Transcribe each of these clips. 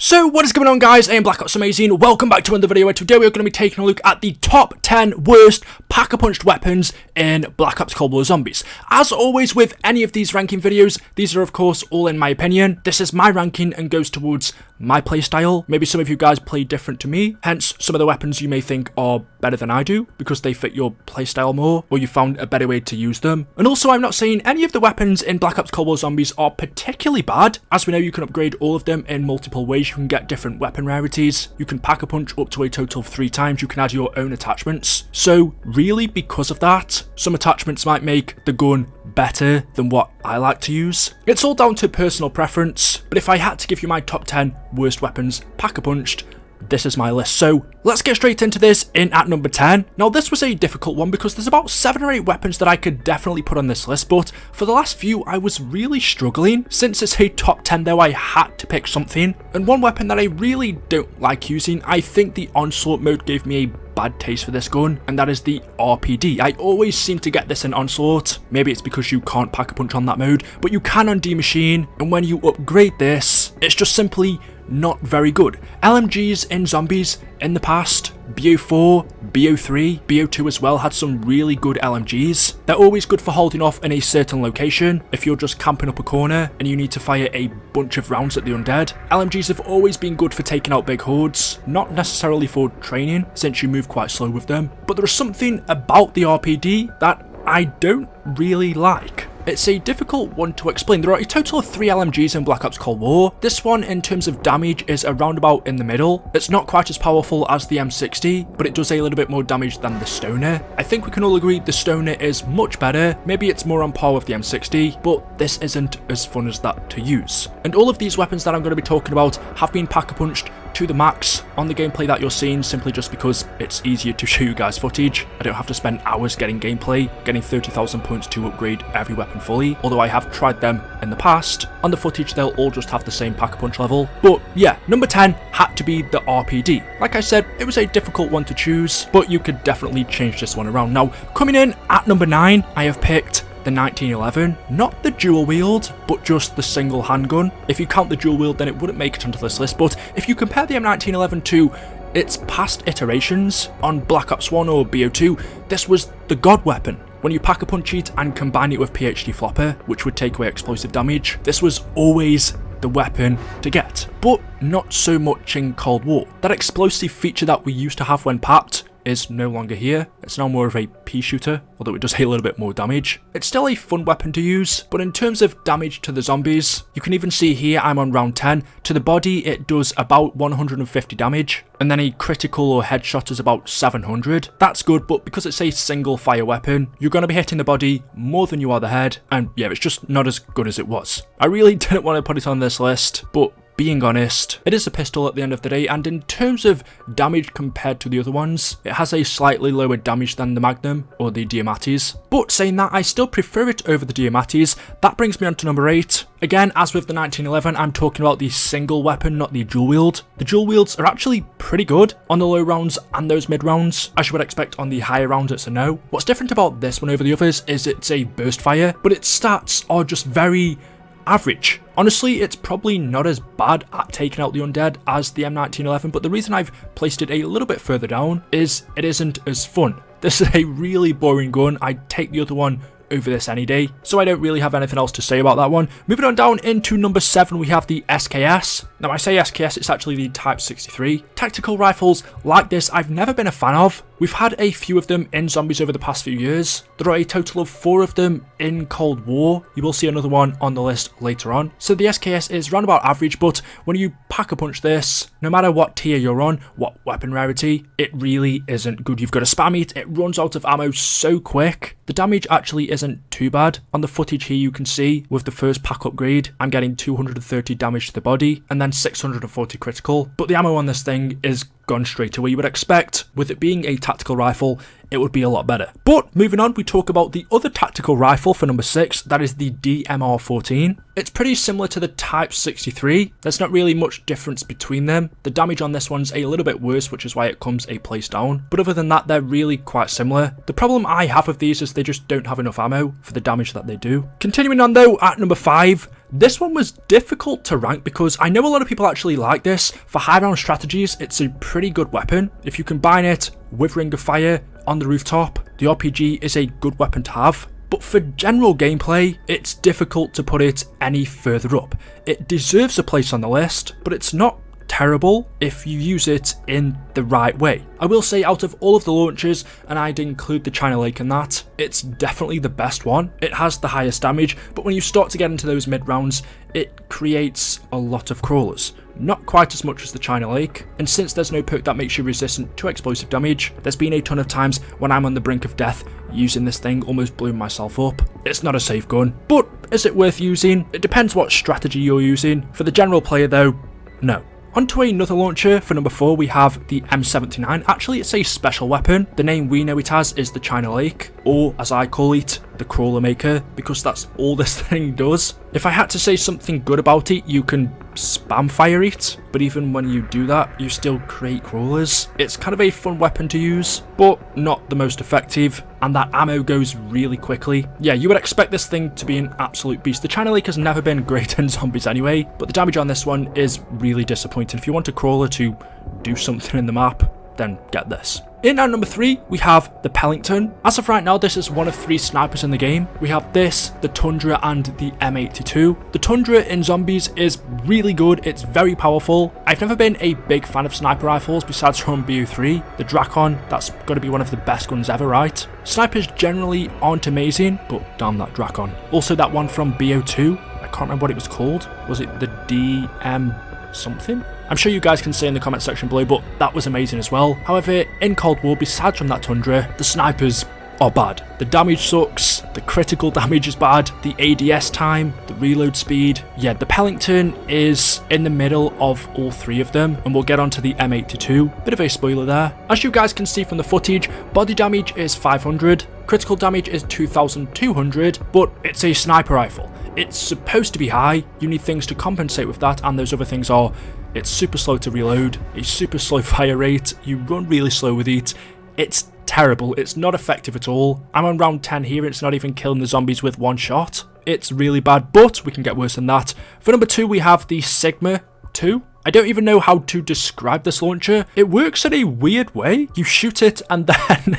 So what is going on, guys? I am Black Ops Amazing. Welcome back to another video where today we're going to be taking a look at the top 10 worst pack-a-punched weapons in Black Ops Cold War Zombies. As always with any of these ranking videos, these are of course all in my opinion. This is my ranking and goes towards my playstyle. Maybe some of you guys play different to me, hence some of the weapons you may think are better than I do because they fit your playstyle more, or you found a better way to use them. And also, I'm not saying any of the weapons in Black Ops Cold War Zombies are particularly bad. As we know, you can upgrade all of them in multiple ways. You can get different weapon rarities, you can pack a punch up to a total of 3 times, you can add your own attachments. So really, because of that, some attachments might make the gun better than what I like to use. It's all down to personal preference, but if I had to give you my top 10 worst weapons pack-a-punched, this is my list. So let's get straight into this in at number 10. Now this was a difficult one because there's about 7 or 8 weapons that I could definitely put on this list, but for the last few I was really struggling. Since it's a top 10 though, I had to pick something. And one weapon that I really don't like using, I think the Onslaught mode gave me a bad taste for this gun, and that is the RPD. I always seem to get this in Onslaught. Maybe it's because you can't pack a punch on that mode, but you can on Maschine, and when you upgrade this, it's just simply not very good. LMGs in Zombies in the past, BO4, BO3, BO2 as well, had some really good LMGs. They're always good for holding off in a certain location if you're just camping up a corner and you need to fire a bunch of rounds at the undead. LMGs have always been good for taking out big hordes, not necessarily for training since you move quite slow with them, but there is something about the RPD that I don't really like. It's a difficult one to explain. There are a total of 3 LMGs in Black Ops Cold War. This one, in terms of damage, is around about in the middle. It's not quite as powerful as the M60, but it does a little bit more damage than the Stoner. I think we can all agree the Stoner is much better. Maybe it's more on par with the M60, but this isn't as fun as that to use. And all of these weapons that I'm going to be talking about have been pack-a-punched to the max on the gameplay that you're seeing, simply just because it's easier to show you guys footage. I don't have to spend hours getting gameplay, getting 30,000 points to upgrade every weapon fully, although I have tried them in the past. On the footage they'll all just have the same pack-a-punch level. But yeah, number 10 had to be the RPD. Like I said, it was a difficult one to choose, but you could definitely change this one around. Now, coming in at number 9, I have picked the 1911, not the dual wield, but just the single handgun. If you count the dual wield, then it wouldn't make it onto this list, but if you compare the M1911 to its past iterations on Black Ops 1 or BO2, this was the god weapon. When you pack a punch it and combine it with PhD flopper, which would take away explosive damage, this was always the weapon to get. But not so much in Cold War. That explosive feature that we used to have when papped is no longer here. It's now more of a pea shooter, although it does a little bit more damage. It's still a fun weapon to use, but in terms of damage to the zombies, you can even see here I'm on round 10. To the body it does about 150 damage, and then a critical or headshot is about 700. That's good, but because it's a single fire weapon, you're going to be hitting the body more than you are the head, and yeah, it's just not as good as it was. I really didn't want to put it on this list, but being honest, it is a pistol at the end of the day, and in terms of damage compared to the other ones, it has a slightly lower damage than the Magnum or the Diamatis. But saying that, I still prefer it over the Diamatis. That brings me on to number 8. Again, as with the 1911, I'm talking about the single weapon, not the dual wield. The dual wields are actually pretty good on the low rounds and those mid rounds. As you would expect on the higher rounds, it's a no. What's different about this one over the others is it's a burst fire, but its stats are just very average. Honestly, it's probably not as bad at taking out the undead as the M1911, but the reason I've placed it a little bit further down is it isn't as fun. This is a really boring gun. I'd take the other one over this any day, so I don't really have anything else to say about that one. Moving on down into number 7, we have the SKS. Now I say SKS, it's actually the Type 63. Tactical rifles like this I've never been a fan of. We've had a few of them in Zombies over the past few years. There are a total of 4 of them in Cold War. You will see another one on the list later on. So the SKS is round about average, but when you pack a punch this, no matter what tier you're on, what weapon rarity, it really isn't good. You've got to spam it, it runs out of ammo so quick. The damage actually isn't too bad. On the footage here you can see with the first pack upgrade, I'm getting 230 damage to the body and then 640 critical, but the ammo on this thing is gone straight away. You would expect, with it being a tactical rifle, it would be a lot better. But moving on, we talk about the other tactical rifle for number 6, that is the DMR-14. It's pretty similar to the Type 63. There's not really much difference between them. The damage on this one's a little bit worse, which is why it comes a place down. But other than that, they're really quite similar. The problem I have with these is they just don't have enough ammo for the damage that they do. Continuing on though, at number 5, this one was difficult to rank because I know a lot of people actually like this. For high round strategies, it's a pretty good weapon. If you combine it with Ring of Fire on the rooftop, the RPG is a good weapon to have. But for general gameplay, it's difficult to put it any further up. It deserves a place on the list, but it's not terrible if you use it in the right way. I will say out of all of the launchers, and I'd include the China Lake in that, it's definitely the best one. It has the highest damage, but when you start to get into those mid rounds, it creates a lot of crawlers. Not quite as much as the China Lake, and since there's no perk that makes you resistant to explosive damage, there's been a ton of times when I'm on the brink of death using this thing, almost blowing myself up. It's not a safe gun, but is it worth using? It depends what strategy you're using. For the general player though, no. Onto another launcher, for number 4 we have the M79. Actually it's a special weapon. The name we know it as is the China Lake, or as I call it, the Crawler Maker, because that's all this thing does. If I had to say something good about it, you can spam fire it, but even when you do that, you still create crawlers. It's kind of a fun weapon to use, but not the most effective, and that ammo goes really quickly. Yeah, you would expect this thing to be an absolute beast. The China Lake has never been great in zombies anyway, but the damage on this one is really disappointing. If you want a crawler to do something in the map, then get this. In at number 3, we have the Pellington. As of right now, this is one of 3 snipers in the game. We have this, the Tundra, and the M82. The Tundra in zombies is really good, it's very powerful. I've never been a big fan of sniper rifles besides from BO3. The Drakon, that's got to be one of the best guns ever, right? Snipers generally aren't amazing, but damn that Drakon. Also that one from BO2, I can't remember what it was called. Was it the DM something? I'm sure you guys can say in the comment section below, but that was amazing as well. However, in Cold War, besides from that Tundra, the snipers are bad. The damage sucks, the critical damage is bad, the ADS time, the reload speed. Yeah, the Pellington is in the middle of all 3 of them, and we'll get onto the M82. Bit of a spoiler there. As you guys can see from the footage, body damage is 500, critical damage is 2200, but it's a sniper rifle. It's supposed to be high, you need things to compensate with that, and those other things are, it's super slow to reload, a super slow fire rate, you run really slow with it, it's terrible, it's not effective at all. I'm on round 10 here, it's not even killing the zombies with 1 shot. It's really bad, but we can get worse than that. For number 2 we have the Sigma 2. I don't even know how to describe this launcher. It works in a weird way. You shoot it and then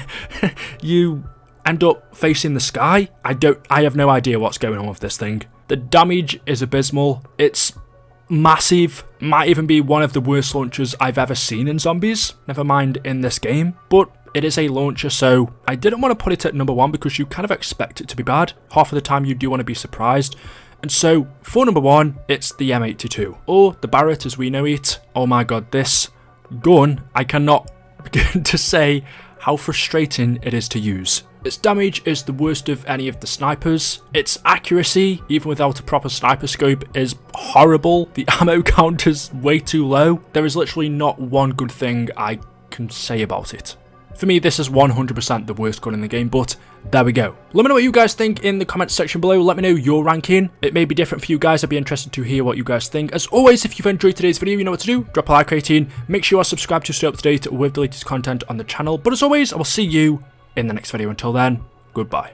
you end up facing the sky. I have no idea what's going on with this thing. The damage is abysmal. It's massive. Might even be one of the worst launchers I've ever seen in zombies, never mind in this game, but it is a launcher, so I didn't want to put it at number 1 because you kind of expect it to be bad. Half of the time you do want to be surprised. And so for number 1, it's the M82, or the Barrett as we know it. Oh my god, this gun, I cannot begin to say how frustrating it is to use. Its damage is the worst of any of the snipers. Its accuracy, even without a proper sniper scope, is horrible. The ammo count is way too low. There is literally not one good thing I can say about it. For me, this is 100% the worst gun in the game, but there we go. Let me know what you guys think in the comments section below. Let me know your ranking. It may be different for you guys. I'd be interested to hear what you guys think. As always, if you've enjoyed today's video, you know what to do. Drop a like rating. Make sure you are subscribed to stay up to date with the latest content on the channel. But as always, I will see you in the next video. Until then, goodbye.